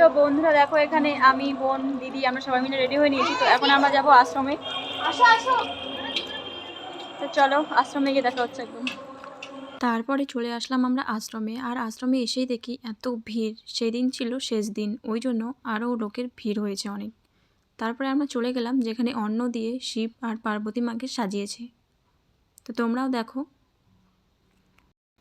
তো বন্ধুরা দেখো, এখানে আমি, বোন, দিদি আমরা সবাই মিলে রেডি হয়ে নিয়েছি। তো এখন আমরা যাব আশ্রমে। আসো আসো, তো চলো আশ্রমে গিয়ে দেখা হচ্ছে একদম। তারপরে চলে আসলাম আমরা আশ্রমে। আর আশ্রমে এসেই দেখি এত ভিড়, সেদিন ছিল শেষ দিন, ওই জন্য আরও লোকের ভিড় হয়েছে অনেক। তারপরে আমরা চলে গেলাম যেখানে অন্ন দিয়ে শিব আর পার্বতী মাকে সাজিয়েছে। তো তোমরাও দেখো।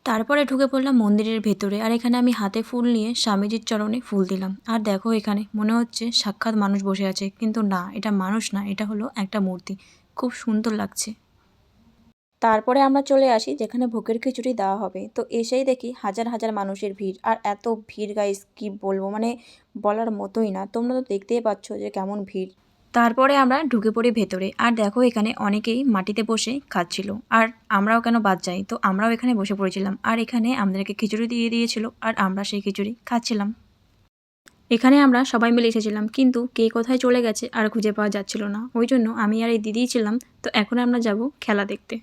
তারপরে ঢুকে পড়লাম মন্দিরের ভেতরে। আর এখানে আমি হাতে ফুল নিয়ে স্বামীজির চরণে ফুল দিলাম। আর দেখো, এখানে মনে হচ্ছে সাক্ষাৎ মানুষ বসে আছে, কিন্তু না, এটা মানুষ না, এটা হলো একটা মূর্তি। খুব সুন্দর লাগছে। তারপরে আমরা চলে আসি যেখানে ভোগের খিচুড়ি দেওয়া হবে। তো এসেই দেখি হাজার হাজার মানুষের ভিড়। আর এত ভিড় গাইস, কি বলবো, মানে বলার মতোই না। তোমরা তো দেখতেই পাচ্ছ যে কেমন ভিড়। তারপরে আমরা ঢুকে পড়ি ভেতরে। আর দেখো, এখানে অনেকেই মাটিতে বসে খাচ্ছিল। আর আমরাও কেন বাদ যাই, তো আমরাও এখানে বসে পড়েছিলাম। আর এখানে আমাদেরকে খিচুড়ি দিয়ে দিয়েছিল, আর আমরা সেই খিচুড়ি খাচ্ছিলাম। এখানে আমরা সবাই মিলে এসেছিলাম, কিন্তু কে কোথায় চলে গেছে আর খুঁজে পাওয়া যাচ্ছিল না। ওই জন্য আমি আর এই দিদিই ছিলাম। তো এখন আমরা যাব খেলা দেখতে।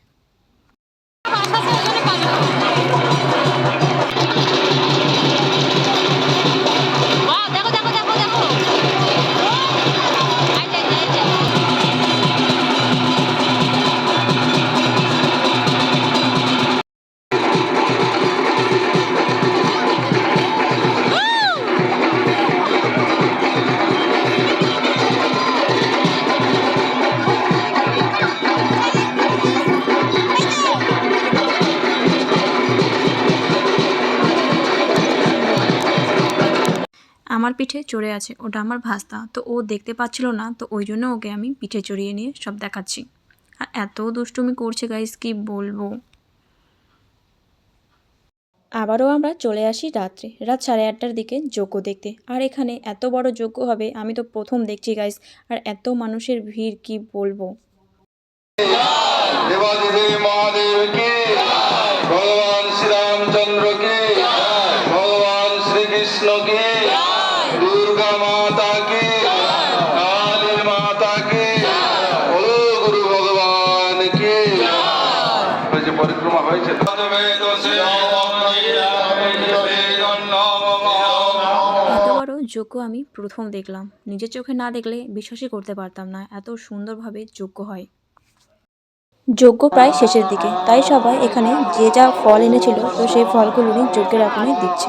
আমার পিঠে চড়ে আছে, ওটা আমার ভাস্তা। তো ও দেখতে পাচ্ছিল না, তো ওই জন্য ওকে আমি পিঠে চড়িয়ে নিয়ে সব দেখাচ্ছি। আর এত দুষ্টুমি করছে গাইস, কি বলবো। আবারও আমরা চলে আসি রাত্রে, রাত 8:30টার দিকে যজ্ঞ দেখতে। আর এখানে এত বড় যজ্ঞ হবে আমি তো প্রথম দেখছি গাইস। আর এত মানুষের ভিড়, কি বলবো। ভগবান শ্রীরামচন্দ্রকে, ভগবান শ্রীকৃষ্ণকে, দুর্গা মাতাকে, কালী মাতাকে, বলো গুরু ভগবানকে। যে পরিক্রমা হয়েছে এত বড় যজ্ঞ আমি প্রথম দেখলাম। নিজের চোখে না দেখলে বিশ্বাসই করতে পারতাম না এত সুন্দরভাবে যজ্ঞ হয়। যজ্ঞ প্রায় শেষের দিকে, তাই সবাই এখানে যে যা ফল এনেছিল তো সেই ফলগুলো যজ্ঞের আগুনে দিচ্ছে।